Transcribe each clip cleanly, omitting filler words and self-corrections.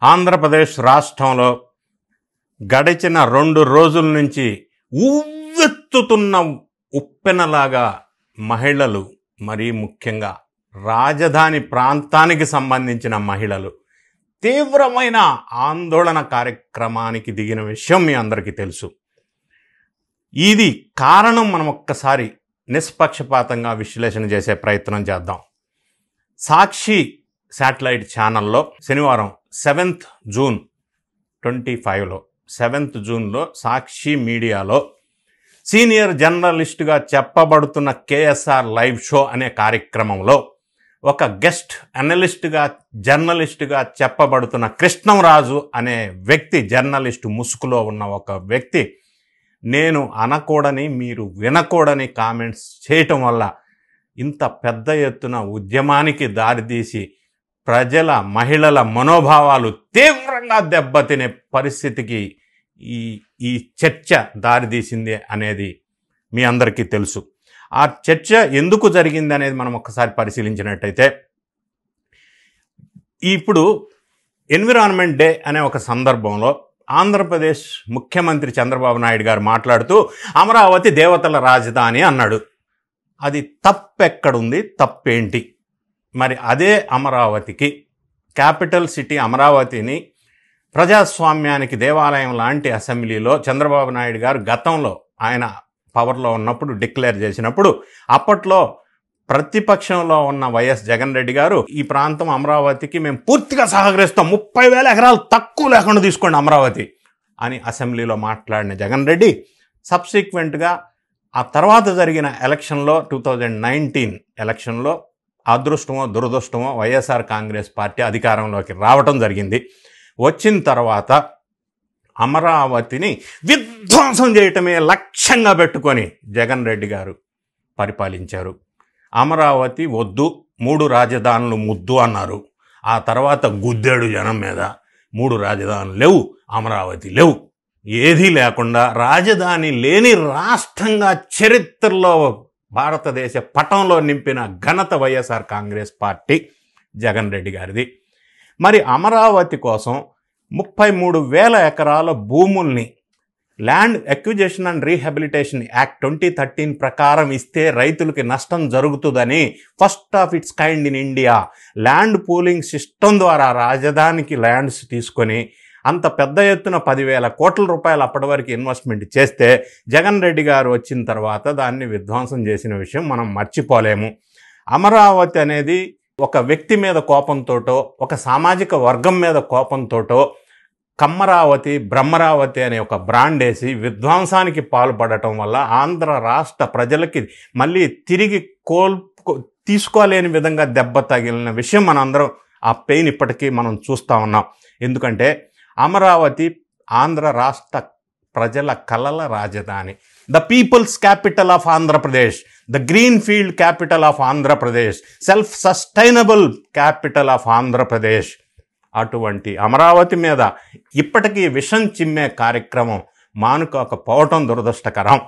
ఆంధ్రప్రదేశ్ రాష్ట్రంలో గడిచిన 2 రోజుల నుంచి ఉవ్వెత్తుతున్న ఉప్పెనలాగా మహిళలు, మరీ ముఖ్యంగా రాజధాని ప్రాంతానికి సంబంధించిన మహిళలు తీవ్రమైన ఆందోళన కార్యక్రమానికి దిగిన విషయం మీ అందరికీ తెలుసు. ఇది కారణం మనం ఒక్కసారి నిష్పక్షపాతంగా విశ్లేషణ చేసే ప్రయత్నం చేద్దాం. సాక్షి శాటిలైట్ ఛానల్లో శనివారం 7th జూన్ 2025లో 7th జూన్లో సాక్షి మీడియాలో సీనియర్ జర్నలిస్టుగా చెప్పబడుతున్న కేఎస్ఆర్ లైవ్ షో అనే కార్యక్రమంలో ఒక గెస్ట్ అనలిస్టుగా జర్నలిస్టుగా చెప్పబడుతున్న కృష్ణంరాజు అనే వ్యక్తి, జర్నలిస్టు ముసుగులో ఉన్న ఒక వ్యక్తి, నేను అనకూడని మీరు వినకూడని కామెంట్స్ చేయటం వల్ల ఇంత పెద్ద ఎత్తున ఉద్యమానికి దారితీసి ప్రజల, మహిళల మనోభావాలు తీవ్రంగా దెబ్బతినే పరిస్థితికి ఈ చర్చ దారితీసింది అనేది మీ అందరికీ తెలుసు. ఆ చర్చ ఎందుకు జరిగింది అనేది మనం ఒకసారి పరిశీలించినట్టయితే, ఇప్పుడు ఎన్విరాన్మెంట్ డే అనే ఒక సందర్భంలో ఆంధ్రప్రదేశ్ ముఖ్యమంత్రి చంద్రబాబు నాయుడు గారు మాట్లాడుతూ అమరావతి దేవతల రాజధాని అన్నాడు. అది తప్పెక్కడుంది? తప్పేంటి? మరి అదే అమరావతికి, క్యాపిటల్ సిటీ అమరావతిని ప్రజాస్వామ్యానికి దేవాలయం లాంటి అసెంబ్లీలో చంద్రబాబు నాయుడు గారు గతంలో ఆయన పవర్లో ఉన్నప్పుడు డిక్లేర్ చేసినప్పుడు, అప్పట్లో ప్రతిపక్షంలో ఉన్న వైఎస్ జగన్ రెడ్డి గారు ఈ ప్రాంతం అమరావతికి మేము పూర్తిగా సహకరిస్తాం, 30,000 ఎకరాలు తక్కువ లేకుండా తీసుకోండి అమరావతి అని అసెంబ్లీలో మాట్లాడిన జగన్ రెడ్డి సబ్సిక్వెంట్గా ఆ తర్వాత జరిగిన ఎలక్షన్లో 2019 ఎలక్షన్లో అదృష్టమో దురదృష్టమో వైఎస్ఆర్ కాంగ్రెస్ పార్టీ అధికారంలోకి రావటం జరిగింది. వచ్చిన తర్వాత అమరావతిని విధ్వంసం చేయటమే లక్ష్యంగా పెట్టుకొని జగన్ రెడ్డి గారు పరిపాలించారు. అమరావతి వద్దు, 3 రాజధానులు ముద్దు అన్నారు. ఆ తర్వాత గుద్దాడు జనం మీద. 3 రాజధానులు లేవు, అమరావతి లేవు, ఏదీ లేకుండా రాజధాని లేని రాష్ట్రంగా చరిత్రలో భారతదేశ పటంలో నింపిన ఘనత వైఎస్ఆర్ కాంగ్రెస్ పార్టీ జగన్ రెడ్డి గారిది. మరి అమరావతి కోసం 33,000 ఎకరాల భూముల్ని land acquisition and rehabilitation act 2013 ప్రకారం ఇస్తే రైతులకి నష్టం జరుగుతుందని first of it's kind in India land pooling system ద్వారా రాజధానికి ల్యాండ్స్ తీసుకొని అంత పెద్ద ఎత్తున 10,000 కోట్ల రూపాయలు అప్పటి వరకు ఇన్వెస్ట్మెంట్ చేస్తే జగన్ రెడ్డి గారు వచ్చిన తర్వాత దాన్ని విధ్వంసం చేసిన విషయం మనం మర్చిపోలేము. అమరావతి అనేది ఒక వ్యక్తి మీద కోపంతోటో, ఒక సామాజిక వర్గం మీద కోపంతోటో కమ్మరావతి, బ్రహ్మరావతి అనే ఒక బ్రాండ్ వేసి విధ్వంసానికి పాల్పడటం వల్ల ఆంధ్ర రాష్ట్ర ప్రజలకి మళ్ళీ తిరిగి తీసుకోలేని విధంగా దెబ్బ తగిలిన విషయం మనందరం ఆ పెయిన్ ఇప్పటికీ మనం చూస్తూ ఉన్నాం. ఎందుకంటే అమరావతి ఆంధ్ర రాష్ట్ర ప్రజల కలల రాజధాని, the peoples capital of Andhra Pradesh, the green field capital of Andhra Pradesh, self sustainable capital of Andhra Pradesh. అటువంటి అమరావతి మీద ఇప్పటికీ విషం చిమ్మే కార్యక్రమం మానుకోకపోవటం దురదృష్టకరం.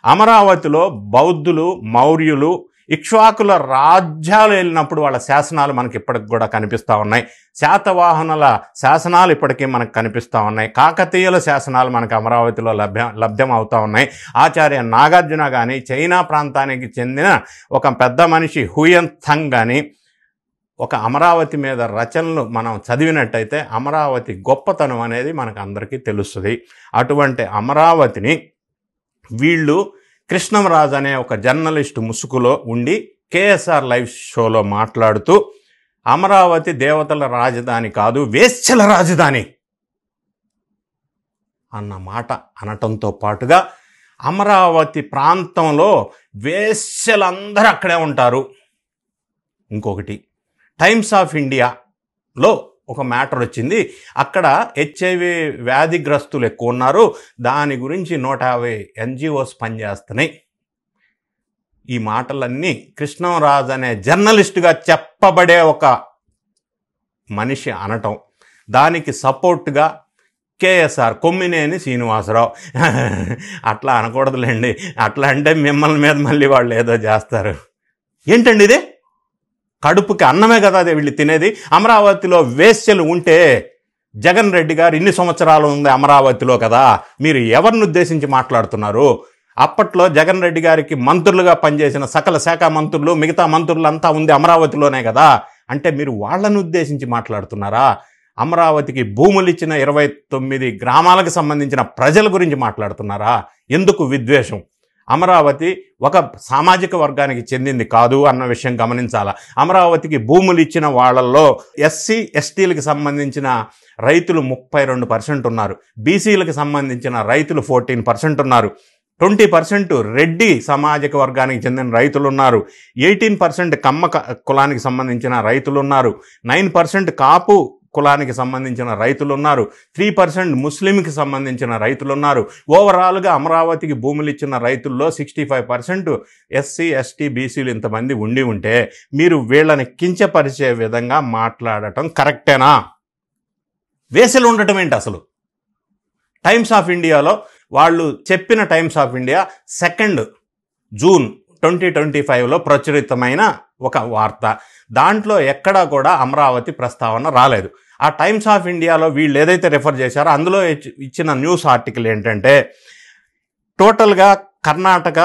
అమరావతిలో బౌద్ధులు, మౌర్యులు, ఇక్ష్వాకుల రాజ్యాలు వెళ్ళినప్పుడు వాళ్ళ శాసనాలు మనకి ఇప్పటికి కూడా కనిపిస్తూ ఉన్నాయి. శాతవాహనుల శాసనాలు ఇప్పటికీ మనకు కనిపిస్తూ ఉన్నాయి. కాకతీయుల శాసనాలు మనకు అమరావతిలో లభ్యం అవుతూ ఉన్నాయి. ఆచార్య నాగార్జున కానీ, చైనా ప్రాంతానికి చెందిన ఒక పెద్ద మనిషి హుయన్ థంగ్ కానీ ఒక అమరావతి మీద రచనలు మనం చదివినట్టయితే అమరావతి గొప్పతనం అనేది మనకు అందరికీ తెలుస్తుంది. అటువంటి అమరావతిని వీళ్ళు కృష్ణంరాజు అనే ఒక జర్నలిస్టు ముసుగులో ఉండి కేఎస్ఆర్ లైవ్ షోలో మాట్లాడుతూ అమరావతి దేవతల రాజధాని కాదు, వేశ్యల రాజధాని అన్న మాట అనటంతో పాటుగా అమరావతి ప్రాంతంలో వేశ్యలందరూ అక్కడే ఉంటారు. ఇంకొకటి, టైమ్స్ ఆఫ్ ఇండియాలో ఒక మ్యాటర్ వచ్చింది. అక్కడ హెచ్ఐవి వ్యాధిగ్రస్తులు ఎక్కువ ఉన్నారు, దాని గురించి 150 NGOs పనిచేస్తున్నాయి. ఈ మాటలన్నీ కృష్ణంరాజు అనే జర్నలిస్టుగా చెప్పబడే ఒక మనిషి అనటం, దానికి సపోర్ట్గా కేఎస్ఆర్ కొమ్మినేని శ్రీనివాసరావు అట్లా అనకూడదులేండి, అట్లా అంటే మిమ్మల్ని మీద మళ్ళీ వాళ్ళు ఏదో చేస్తారు. ఏంటండి ఇది? కడుపుకి అన్నమే కదా అదే వీళ్ళు తినేది. అమరావతిలో వేశ్యలు ఉంటే జగన్ రెడ్డి గారు ఇన్ని సంవత్సరాలు ఉంది అమరావతిలో కదా, మీరు ఎవరిని ఉద్దేశించి మాట్లాడుతున్నారు? అప్పట్లో జగన్ రెడ్డి గారికి మంత్రులుగా పనిచేసిన సకల శాఖ మంత్రులు, మిగతా మంత్రులంతా ఉంది అమరావతిలోనే కదా, అంటే మీరు వాళ్ళని ఉద్దేశించి మాట్లాడుతున్నారా? అమరావతికి భూములు ఇచ్చిన 29 గ్రామాలకు సంబంధించిన ప్రజల గురించి మాట్లాడుతున్నారా? ఎందుకు విద్వేషం? అమరావతి ఒక సామాజిక వర్గానికి చెందింది కాదు అన్న విషయం గమనించాలా. అమరావతికి భూములు ఇచ్చిన వాళ్ళల్లో ఎస్సీ ఎస్టీలకు సంబంధించిన రైతులు 32% ఉన్నారు, బీసీలకు సంబంధించిన రైతులు 14% ఉన్నారు, 20% రెడ్డి సామాజిక వర్గానికి చెందిన రైతులు ఉన్నారు, 18% కమ్మ కులానికి సంబంధించిన రైతులు ఉన్నారు, 9% కాపు కులానికి సంబంధించిన రైతులు ఉన్నారు, 3% ముస్లింకి సంబంధించిన రైతులు ఉన్నారు. ఓవరాల్గా అమరావతికి భూములు ఇచ్చిన రైతుల్లో 65% ఎస్సీ ఎస్టీ బీసీలు ఇంతమంది ఉండి ఉంటే మీరు వీళ్ళని కించపరిచే విధంగా మాట్లాడటం కరెక్టేనా? వేసలు ఉండటం ఏంటి అసలు? టైమ్స్ ఆఫ్ ఇండియాలో వాళ్ళు చెప్పిన టైమ్స్ ఆఫ్ ఇండియా 2 జూన్ 2025లో ప్రచురితమైన ఒక వార్త. దాంట్లో ఎక్కడా కూడా అమరావతి ప్రస్తావన రాలేదు. ఆ టైమ్స్ ఆఫ్ ఇండియాలో వీళ్ళు ఏదైతే రిఫర్ చేశారో అందులో ఇచ్చిన న్యూస్ ఆర్టికల్ ఏంటంటే, టోటల్గా కర్ణాటక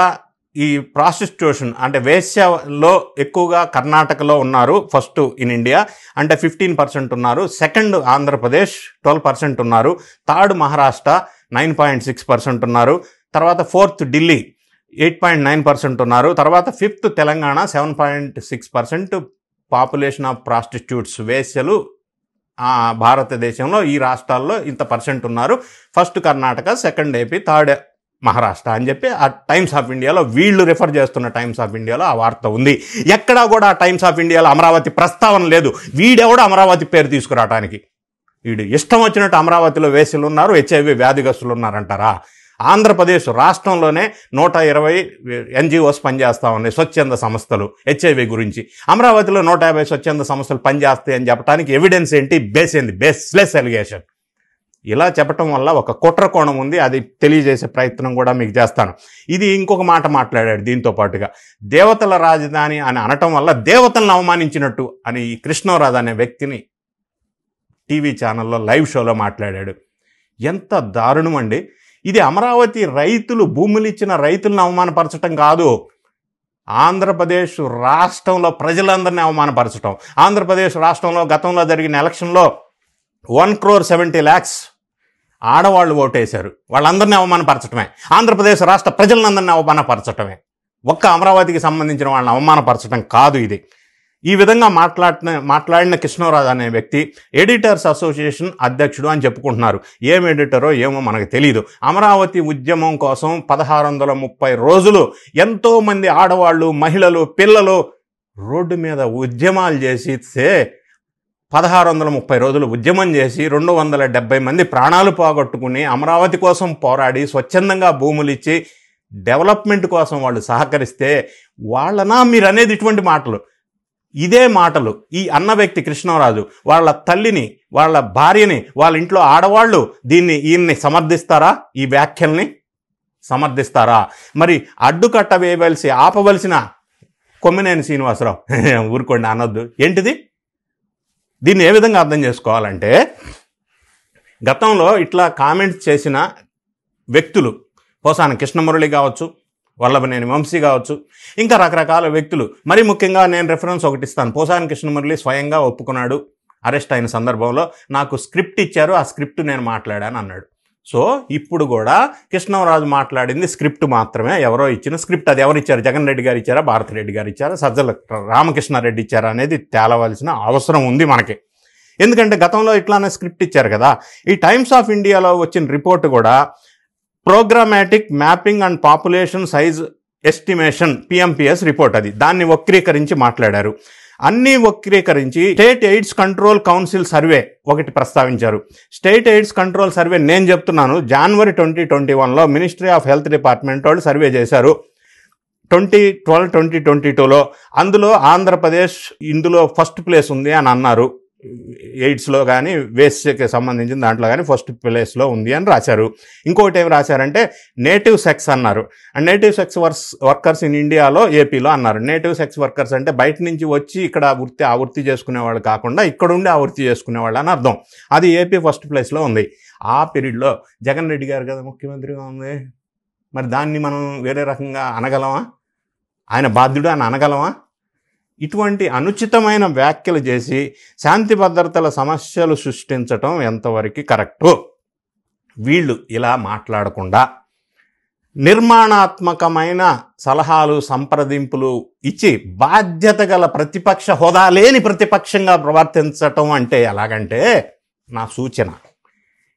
ఈ ప్రాస్టిట్యూషన్ అంటే వేశ్యలో ఎక్కువగా కర్ణాటకలో ఉన్నారు, ఫస్ట్ ఇన్ ఇండియా అంటే 15% ఉన్నారు, సెకండ్ ఆంధ్రప్రదేశ్ 12% ఉన్నారు, థర్డ్ మహారాష్ట్ర 9.6% ఉన్నారు, తర్వాత ఫోర్త్ ఢిల్లీ 8.9% ఉన్నారు, తర్వాత fifth Telangana 7.6% population of prostitutes వేశ్యలు భారతదేశంలో ఈ రాష్ట్రాల్లో ఇంత పర్సెంట్ ఉన్నారు, first Karnataka, second AP, third Maharashtra అని చెప్పి ఆ టైమ్స్ ఆఫ్ ఇండియాలో వీళ్ళు రిఫర్ చేస్తున్న టైమ్స్ ఆఫ్ ఇండియాలో ఆ వార్త ఉంది. ఎక్కడా కూడా ఆ టైమ్స్ ఆఫ్ ఇండియాలో అమరావతి ప్రస్తావన లేదు. వీడెవడో అమరావతి పేరు తీసుకురావడానికి, వీడు ఇష్టం వచ్చినట్టు అమరావతిలో వేసులు ఉన్నారు, హెచ్ఐవి వ్యాధిగ్రస్తులు ఉన్నారంటారా? ఆంధ్రప్రదేశ్ రాష్ట్రంలోనే 120 ఎన్జిఓస్ పనిచేస్తూ ఉన్నాయి, స్వచ్ఛంద సంస్థలు హెచ్ఐవి గురించి. అమరావతిలో 150 స్వచ్ఛంద సంస్థలు పనిచేస్తాయి అని చెప్పడానికి ఎవిడెన్స్ ఏంటి? బేస్ ఏంది? Baseless allegation. ఇలా చెప్పటం వల్ల ఒక కుట్ర కోణం ఉంది, అది తెలియజేసే ప్రయత్నం కూడా మీకు చేస్తాను. ఇది ఇంకొక మాట మాట్లాడాడు దీంతో పాటుగా, దేవతల రాజధాని అని అనటం వల్ల దేవతలను అవమానించినట్టు అని ఈ కృష్ణరాజు అనే వ్యక్తిని టీవీ ఛానల్లో లైవ్ షోలో మాట్లాడాడు. ఎంత దారుణం అండి ఇది! అమరావతి రైతులు భూములు ఇచ్చిన రైతులను అవమానపరచటం కాదు, ఆంధ్రప్రదేశ్ రాష్ట్రంలో ప్రజలందరినీ అవమానపరచటం. ఆంధ్రప్రదేశ్ రాష్ట్రంలో గతంలో జరిగిన ఎలక్షన్లో 1,70,00,000 ఆడవాళ్ళు ఓటేశారు, వాళ్ళందరినీ అవమానపరచటమే. ఆంధ్రప్రదేశ్ రాష్ట్ర ప్రజలందరినీ అవమానపరచటమే, ఒక్క అమరావతికి సంబంధించిన వాళ్ళని అవమానపరచడం కాదు ఇది. ఈ విధంగా మాట్లాడిన కృష్ణరాజు అనే వ్యక్తి ఎడిటర్స్ అసోసియేషన్ అధ్యక్షుడు అని చెప్పుకుంటున్నారు. ఏం ఎడిటరో ఏమో మనకు తెలియదు. అమరావతి ఉద్యమం కోసం 1630 రోజులు ఎంతోమంది ఆడవాళ్ళు, మహిళలు, పిల్లలు రోడ్డు మీద ఉద్యమాలు చేసిస్తే 1630 రోజులు ఉద్యమం చేసి 270 మంది ప్రాణాలు పోగొట్టుకుని అమరావతి కోసం పోరాడి స్వచ్ఛందంగా భూములు ఇచ్చి డెవలప్మెంట్ కోసం వాళ్ళు సహకరిస్తే వాళ్ళనా మీరు అనేది ఇటువంటి మాటలు? ఇదే మాటలు ఈ అన్న వ్యక్తి కృష్ణరాజు వాళ్ళ తల్లిని, వాళ్ళ భార్యని, వాళ్ళ ఇంట్లో ఆడవాళ్ళు ఈయన్ని సమర్థిస్తారా? ఈ వ్యాఖ్యల్ని సమర్థిస్తారా? మరి అడ్డుకట్ట వేయవలసి ఆపవలసిన కొమ్మినేని శ్రీనివాసరావు ఊరుకోండి అనొద్దు ఏంటిది? దీన్ని ఏ విధంగా అర్థం చేసుకోవాలంటే, గతంలో ఇట్లా కామెంట్స్ చేసిన వ్యక్తులు పోసాని కృష్ణమురళి కావచ్చు, వల్లభనేని వంశీ కావచ్చు, ఇంకా రకరకాల వ్యక్తులు. మరి ముఖ్యంగా నేను రెఫరెన్స్ ఒకటి ఇస్తాను. పోసాని కృష్ణమురళి స్వయంగా ఒప్పుకున్నాడు, అరెస్ట్ అయిన సందర్భంలో నాకు స్క్రిప్ట్ ఇచ్చారు, ఆ స్క్రిప్ట్ నేను మాట్లాడాను అన్నాడు. సో ఇప్పుడు కూడా కృష్ణరాజు మాట్లాడింది స్క్రిప్ట్ మాత్రమే, ఎవరో ఇచ్చిన స్క్రిప్ట్. అది ఎవరు ఇచ్చారు? జగన్ రెడ్డి గారు ఇచ్చారా, భారతిరెడ్డి గారు ఇచ్చారా, సజ్జల రామకృష్ణారెడ్డి ఇచ్చారా అనేది తేలవలసిన అవసరం ఉంది మనకి. ఎందుకంటే గతంలో ఇట్లానే స్క్రిప్ట్ ఇచ్చారు కదా. ఈ టైమ్స్ ఆఫ్ ఇండియాలో వచ్చిన రిపోర్ట్ కూడా programmatic mapping and population size estimation PMPS report, అది దాన్ని వక్రీకరించి మాట్లాడారు. అన్నీ వక్రీకరించి state AIDS control council survey ఒకటి ప్రస్తావించారు. స్టేట్ ఎయిడ్స్ కంట్రోల్ సర్వే నేను చెప్తున్నాను, జనవరి 2021లో మినిస్ట్రీ ఆఫ్ హెల్త్ డిపార్ట్మెంట్ వాళ్ళు సర్వే చేశారు 2012-2022లో. అందులో ఆంధ్రప్రదేశ్ ఇందులో ఫస్ట్ ప్లేస్ ఉంది అని అన్నారు. ఎయిడ్స్లో కానీ వేస్ట్కి సంబంధించిన దాంట్లో కానీ ఫస్ట్ ప్లేస్లో ఉంది అని రాశారు. ఇంకొకటి ఏమి రాశారంటే నేటివ్ సెక్స్ అన్నారు. And native sex workers in ఇండియాలో ఏపీలో అన్నారు. నేటివ్ సెక్స్ వర్కర్స్ అంటే బయట నుంచి వచ్చి ఇక్కడ ఆ వృత్తి చేసుకునేవాళ్ళు కాకుండా ఇక్కడ ఉండి ఆ వృత్తి చేసుకునేవాళ్ళు అని అర్థం. అది ఏపీ ఫస్ట్ ప్లేస్లో ఉంది. ఆ పీరియడ్లో జగన్ రెడ్డి గారు కదా ముఖ్యమంత్రిగా ఉంది. మరి దాన్ని మనం వేరే రకంగా అనగలమా? ఆయన బాధ్యుడు అని అనగలమా? ఇటువంటి అనుచితమైన వ్యాఖ్యలు చేసి శాంతి భద్రతల సమస్యలు సృష్టించటం ఎంతవరకు కరెక్టు? వీళ్ళు ఇలా మాట్లాడకుండా నిర్మాణాత్మకమైన సలహాలు సంప్రదింపులు ఇచ్చి బాధ్యత గల ప్రతిపక్ష హోదా లేని ప్రతిపక్షంగా ప్రవర్తించటం అంటే ఎలాగంటే నా సూచన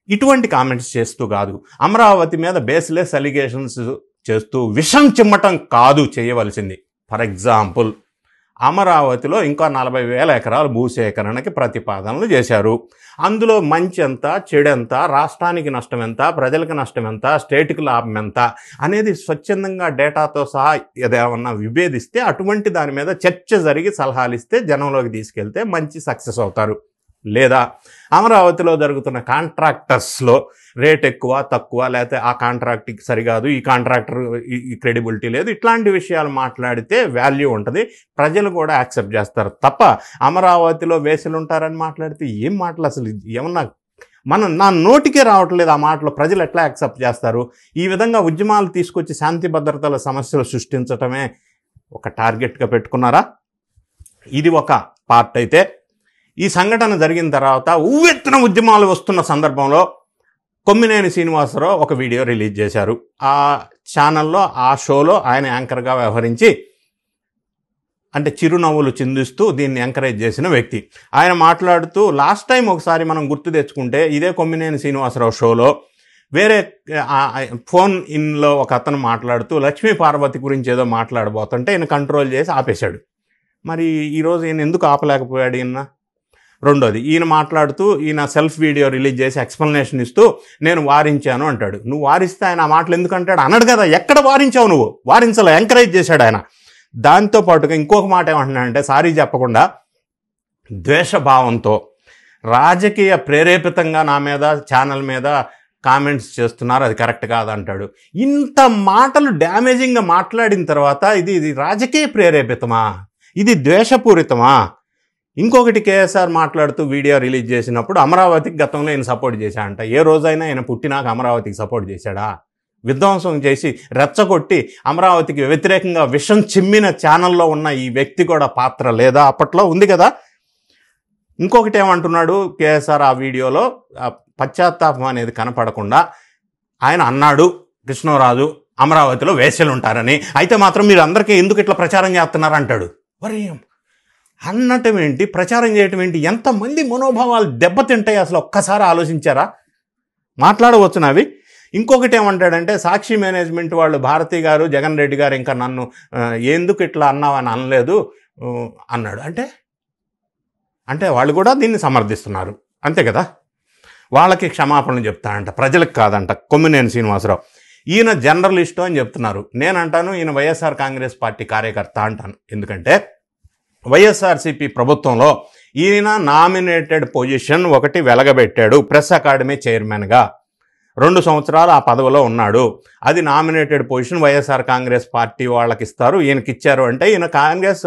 ఇటువంటి కామెంట్స్ చేస్తూ కాదు, అమరావతి మీద బేస్లెస్ అలిగేషన్స్ చేస్తూ విషం చిమ్మటం కాదు చేయవలసింది. ఫర్ ఎగ్జాంపుల్, అమరావతిలో ఇంకా 40,000 ఎకరాలు భూసేకరణకి ప్రతిపాదనలు చేశారు. అందులో మంచి ఎంత, చెడెంత, రాష్ట్రానికి నష్టం ఎంత, ప్రజలకు నష్టం ఎంత, స్టేట్కి లాభం ఎంత అనేది స్వచ్ఛందంగా డేటాతో సహా ఏదేమన్నా విభేదిస్తే అటువంటి దాని మీద చర్చ జరిగి సలహాలు ఇస్తే జనంలోకి తీసుకెళ్తే మంచి సక్సెస్ అవుతారు. లేదా అమరావతిలో జరుగుతున్న కాంట్రాక్టర్స్లో రేట్ ఎక్కువ తక్కువ, లేకపోతే ఆ కాంట్రాక్ట్కి సరికాదు, ఈ కాంట్రాక్టర్ ఈ క్రెడిబిలిటీ లేదు, ఇట్లాంటి విషయాలు మాట్లాడితే వాల్యూ ఉంటుంది, ప్రజలు కూడా యాక్సెప్ట్ చేస్తారు. తప్ప అమరావతిలో వేసులు ఉంటారని మాట్లాడితే ఏం మాటలు, అసలు ఏమన్నా నా నోటికే రావట్లేదు ఆ మాటలు, ప్రజలు ఎట్లా యాక్సెప్ట్ చేస్తారు? ఈ విధంగా ఉద్యమాలు తీసుకొచ్చి శాంతి భద్రతల సమస్యలు సృష్టించటమే ఒక టార్గెట్గా పెట్టుకున్నారా? ఇది ఒక పార్ట్ అయితే, ఈ సంఘటన జరిగిన తర్వాత ఉవ్వెత్తున ఉద్యమాలు వస్తున్న సందర్భంలో కొమ్మినేని శ్రీనివాసరావు ఒక వీడియో రిలీజ్ చేశారు. ఆ ఛానల్లో, ఆ షోలో ఆయన యాంకర్గా వ్యవహరించి అంటే చిరునవ్వులు చిందిస్తూ దీన్ని ఎంకరేజ్ చేసిన వ్యక్తి. ఆయన మాట్లాడుతూ లాస్ట్ టైం ఒకసారి మనం గుర్తు తెచ్చుకుంటే ఇదే కొమ్మినేని శ్రీనివాసరావు షోలో వేరే ఫోన్ ఇన్లో ఒక అతను మాట్లాడుతూ లక్ష్మీ పార్వతి గురించి ఏదో మాట్లాడబోతుంటే ఈయన కంట్రోల్ చేసి ఆపేశాడు. మరి ఈరోజు ఈయన ఎందుకు ఆపలేకపోయాడు? రెండోది, ఈయన మాట్లాడుతూ ఈయన సెల్ఫ్ వీడియో రిలీజ్ చేసి ఎక్స్ప్లెనేషన్ ఇస్తూ నేను వారించాను అంటాడు. నువ్వు వారిస్తే ఆయన ఆ మాటలు ఎందుకు అంటాడు? అన్నాడు కదా, ఎక్కడ వారించావు నువ్వు? వారించాల, ఎంకరేజ్ చేశాడు ఆయన. దాంతోపాటుగా ఇంకొక మాట ఏమంటున్నాడంటే, సారీ చెప్పకుండా ద్వేషభావంతో రాజకీయ ప్రేరేపితంగా నా మీద ఛానల్ మీద కామెంట్స్ చేస్తున్నారు, అది కరెక్ట్ కాదంటాడు. ఇంత మాటలు డ్యామేజింగ్గా మాట్లాడిన తర్వాత ఇది రాజకీయ ప్రేరేపితమా? ఇది ద్వేషపూరితమా? ఇంకొకటి, కేఎస్ఆర్ మాట్లాడుతూ వీడియో రిలీజ్ చేసినప్పుడు అమరావతికి గతంలో ఈయన సపోర్ట్ చేశాడంట. ఏ రోజైనా ఆయన పుట్టినాక అమరావతికి సపోర్ట్ చేశాడా? విధ్వంసం చేసి రెచ్చగొట్టి అమరావతికి వ్యతిరేకంగా విషం చిమ్మిన ఛానల్లో ఉన్న ఈ వ్యక్తి కూడా పాత్ర లేదా? అప్పట్లో ఉంది కదా. ఇంకొకటి ఏమంటున్నాడు కేఎస్ఆర్ ఆ వీడియోలో, పశ్చాత్తాపం అనేది కనపడకుండా ఆయన అన్నాడు, కృష్ణరాజు అమరావతిలో వేశ్యలు ఉంటారని, అయితే మాత్రం మీరు అందరికీ ఎందుకు ఇట్లా ప్రచారం చేస్తున్నారు అంటాడు. మరి అన్నటం ఏంటి, ప్రచారం చేయటం ఏంటి? ఎంతమంది మనోభావాలు దెబ్బతింటాయి అసలు ఒక్కసారి ఆలోచించారా? మాట్లాడవచ్చునా అవి? ఇంకొకటి ఏమంటాడంటే, సాక్షి మేనేజ్మెంట్ వాళ్ళు భారతి గారు, జగన్ రెడ్డి గారు ఇంకా నన్ను ఎందుకు ఇట్లా అన్నావని అనలేదు అన్నాడు. అంటే వాళ్ళు కూడా దీన్ని సమర్థిస్తున్నారు, అంతే కదా. వాళ్ళకి క్షమాపణలు చెప్తాడంట, ప్రజలకు కాదంట కొమ్మినేని శ్రీనివాసరావు. ఈయన జర్నలిస్టు అని చెప్తున్నారు. నేనంటాను ఈయన వైఎస్ఆర్ కాంగ్రెస్ పార్టీ కార్యకర్త అంటాను. ఎందుకంటే వైఎస్ఆర్సీపీ ప్రభుత్వంలో ఈయన నామినేటెడ్ పొజిషన్ ఒకటి వెలగబెట్టాడు. ప్రెస్ అకాడమీ చైర్మన్గా 2 సంవత్సరాలు ఆ పదవిలో ఉన్నాడు. అది nominated position, YSR Congress party వాళ్ళకి ఇస్తారు, ఈయనకి ఇచ్చారు. అంటే ఈయన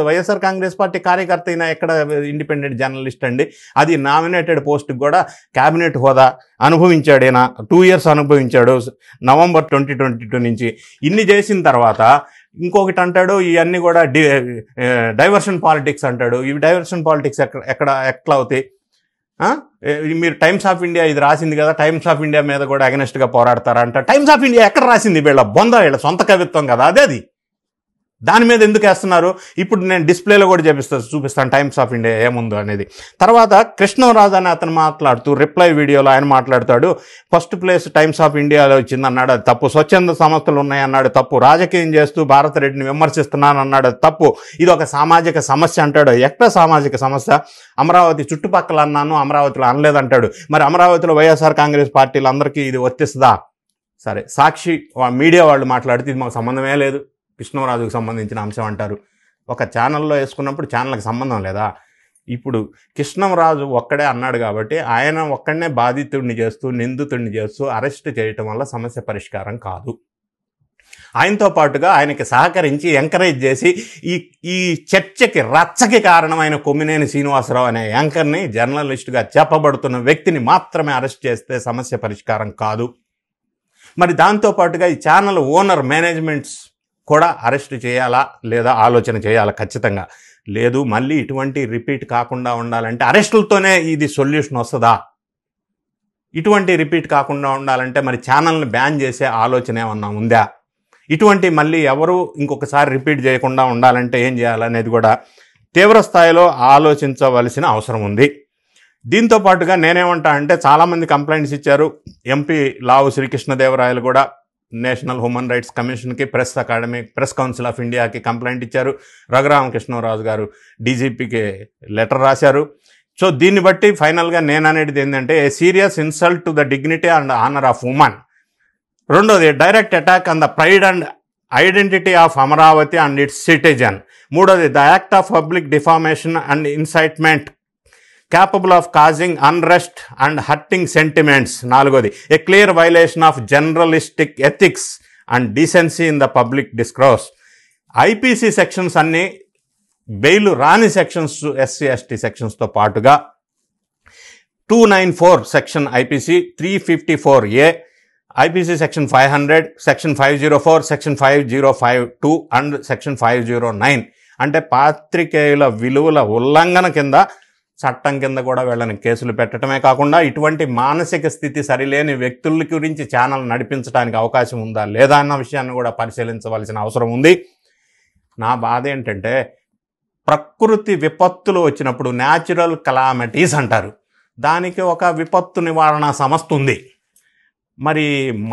వైఎస్ఆర్ కాంగ్రెస్ పార్టీ కార్యకర్త, ఈయన ఎక్కడ ఇండిపెండెంట్ జర్నలిస్ట్ అండి? అది నామినేటెడ్ పోస్ట్కి కూడా క్యాబినెట్ హోదా అనుభవించాడు. ఈయన 2 years అనుభవించాడు, నవంబర్ 2022 నుంచి. ఇన్ని చేసిన తర్వాత ఇంకొకటి అంటాడు, ఇవన్నీ కూడా డైవర్షన్ పాలిటిక్స్ అంటాడు. ఇవి డైవర్షన్ పాలిటిక్స్ ఎట్లా అవుతాయి? మీరు టైమ్స్ ఆఫ్ ఇండియా ఇది రాసింది కదా, టైమ్స్ ఆఫ్ ఇండియా మీద కూడా అగెనెస్ట్గా పోరాడతారంట. టైమ్స్ ఆఫ్ ఇండియా ఎక్కడ రాసింది? వీళ్ళ వీళ్ళ సొంత కవిత్వం కదా అది. దాని మీద ఎందుకు వేస్తున్నారు? ఇప్పుడు నేను డిస్ప్లేలో కూడా చూపిస్తాను టైమ్స్ ఆఫ్ ఇండియా ఏముందో అనేది. తర్వాత కృష్ణరాజు అని అతను మాట్లాడుతూ రిప్లై వీడియోలో ఆయన మాట్లాడతాడు, ఫస్ట్ ప్లేస్ టైమ్స్ ఆఫ్ ఇండియాలో వచ్చింది అన్నాడు, అది తప్పు. స్వచ్ఛంద సంస్థలు ఉన్నాయన్నాడు, తప్పు. రాజకీయం చేస్తూ భారత రెడ్డిని విమర్శిస్తున్నాను అన్నాడు, అది తప్పు. ఇది ఒక సామాజిక సమస్య అంటాడు. ఎక్కడ సామాజిక సమస్య? అమరావతి చుట్టుపక్కల అన్నాను, అమరావతిలో అనలేదంటాడు. మరి అమరావతిలో వైఎస్ఆర్ కాంగ్రెస్ పార్టీలు అందరికీ ఇది వర్తిస్తుందా? సరే, సాక్షి మీడియా వాళ్ళు మాట్లాడితే ఇది మాకు సంబంధమే లేదు, కృష్ణరాజుకు సంబంధించిన అంశం అంటారు. ఒక ఛానల్లో వేసుకున్నప్పుడు ఛానల్కి సంబంధం లేదా? ఇప్పుడు కృష్ణంరాజు ఒక్కడే అన్నాడు కాబట్టి ఆయన ఒక్కడనే బాధితుడిని చేస్తూ నిందితుడిని చేస్తూ అరెస్ట్ చేయటం వల్ల సమస్య పరిష్కారం కాదు. ఆయనతో పాటుగా ఆయనకి సహకరించి ఎంకరేజ్ చేసి ఈ చర్చకి రచ్చకి కారణమైన కొమ్మినేని శ్రీనివాసరావు అనే యాంకర్ని జర్నలిస్టుగా చెప్పబడుతున్న వ్యక్తిని మాత్రమే అరెస్ట్ చేస్తే సమస్య పరిష్కారం కాదు. మరి దాంతోపాటుగా ఈ ఛానల్ ఓనర్ మేనేజ్మెంట్స్ కూడా అరెస్ట్ చేయాలా లేదా ఆలోచన చేయాలా ఖచ్చితంగా. లేదు మళ్ళీ ఇటువంటి రిపీట్ కాకుండా ఉండాలంటే అరెస్టులతోనే ఇది సొల్యూషన్ వస్తుందా? ఇటువంటి రిపీట్ కాకుండా ఉండాలంటే మరి ఛానల్ని బ్యాన్ చేసే ఆలోచన ఏమన్నా ఉందా? ఇటువంటి మళ్ళీ ఎవరు ఇంకొకసారి రిపీట్ చేయకుండా ఉండాలంటే ఏం చేయాలనేది కూడా తీవ్ర స్థాయిలో ఆలోచించవలసిన అవసరం ఉంది. దీంతో పాటుగా నేనేమంటా అంటే చాలామంది కంప్లైంట్స్ ఇచ్చారు. ఎంపీ లావు శ్రీకృష్ణదేవరాయలు కూడా నేషనల్ హ్యూమన్ రైట్స్ కమిషన్కి, press academy, press council of ఇండియాకి కంప్లైంట్ ఇచ్చారు. రఘురామకృష్ణరాజు గారు డీజీపీకి లెటర్ రాశారు. సో దీన్ని బట్టి ఫైనల్గా నేను అనేది ఏంటంటే a serious insult to the dignity and honour of women. రెండోది direct attack on the pride and identity of Amaravati and its citizen. మూడోది the act of public defamation and incitement capable of causing unrest and hurting sentiments. నాలుగోది a clear violation of journalistic ethics and decency in the public discourse. IPC sections అన్నీ bail రాని sections SC ST సెక్షన్స్తో పాటుగా 294 section IPC, 354A, IPC section 500, section 504, section 5052 and section 509 అంటే పాత్రికేయుల విలువల ఉల్లంఘన కింద చట్టం కింద కూడా వీళ్ళని కేసులు పెట్టడమే కాకుండా ఇటువంటి మానసిక స్థితి సరిలేని వ్యక్తుల గురించి ఛానల్ నడిపించడానికి అవకాశం ఉందా లేదా అన్న విషయాన్ని కూడా పరిశీలించవలసిన అవసరం ఉంది. నా బాధ ఏంటంటే ప్రకృతి విపత్తులు వచ్చినప్పుడు న్యాచురల్ కలామిటీస్ అంటారు, దానికి ఒక విపత్తు నివారణ సంస్థ ఉంది. మరి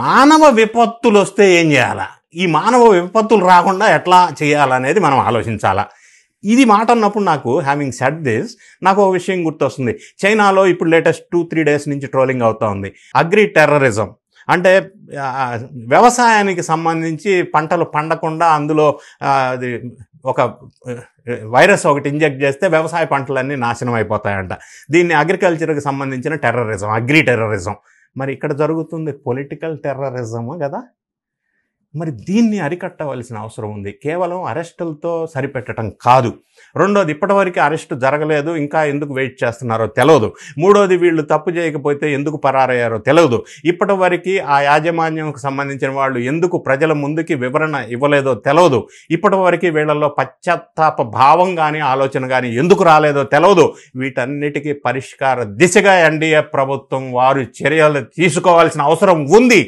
మానవ విపత్తులు వస్తే ఏం చేయాలా? ఈ మానవ విపత్తులు రాకుండా ఎట్లా చేయాలనేది మనం ఆలోచించాలా. ఇది మాట అన్నప్పుడు నాకు హ్యావింగ్ సెడ్ దిస్ నాకు ఒక విషయం గుర్తొస్తుంది. చైనాలో ఇప్పుడు లేటెస్ట్ 2-3 డేస్ నుంచి ట్రోలింగ్ అవుతూ ఉంది. అగ్రి టెర్రరిజం అంటే వ్యవసాయానికి సంబంధించి పంటలు పండకుండా అందులో అది ఒక వైరస్ ఒకటి ఇంజెక్ట్ చేస్తే వ్యవసాయ పంటలన్నీ నాశనం అయిపోతాయంట. దీన్ని అగ్రికల్చర్కి సంబంధించిన టెర్రరిజం, అగ్రి టెర్రరిజం. మరి ఇక్కడ జరుగుతుంది పొలిటికల్ టెర్రరిజం కదా. మరి దీన్ని అరికట్టవలసిన అవసరం ఉంది. కేవలం అరెస్టులతో సరిపెట్టడం కాదు. రెండోది ఇప్పటివరకు అరెస్టు జరగలేదు, ఇంకా ఎందుకు వెయిట్ చేస్తున్నారో తెలియదు. మూడోది వీళ్ళు తప్పు చేయకపోతే ఎందుకు పరారయ్యారో తెలియదు. ఇప్పటివరకు ఆ యాజమాన్యంకు సంబంధించిన వాళ్ళు ఎందుకు ప్రజల ముందుకి వివరణ ఇవ్వలేదో తెలియదు. ఇప్పటివరకు వీళ్ళల్లో పశ్చాత్తాప భావం కానీ ఆలోచన కానీ ఎందుకు రాలేదో తెలియదు. వీటన్నిటికీ పరిష్కార దిశగా ఎన్డీఏ ప్రభుత్వం వారు చర్యలు తీసుకోవాల్సిన అవసరం ఉంది.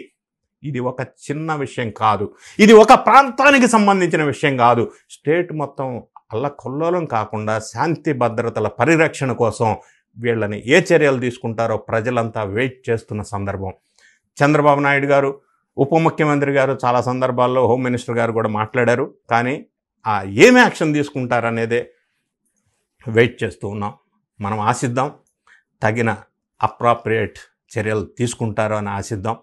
ఇది ఒక చిన్న విషయం కాదు, ఇది ఒక ప్రాంతానికి సంబంధించిన విషయం కాదు. స్టేట్ మొత్తం అల్లకొల్లోలం కాకుండా శాంతి భద్రతల పరిరక్షణ కోసం వీళ్ళని ఏ చర్యలు తీసుకుంటారో ప్రజలంతా వెయిట్ చేస్తున్న సందర్భం. చంద్రబాబు నాయుడు గారు, ఉప ముఖ్యమంత్రి గారు చాలా సందర్భాల్లో హోమ్ మినిస్టర్ గారు కూడా మాట్లాడారు. కానీ ఏమి యాక్షన్ తీసుకుంటారనేదే వెయిట్ చేస్తూ ఉన్నాం. మనం ఆశిద్దాం, తగిన అప్రాప్రియేట్ చర్యలు తీసుకుంటారో అని ఆశిద్దాం.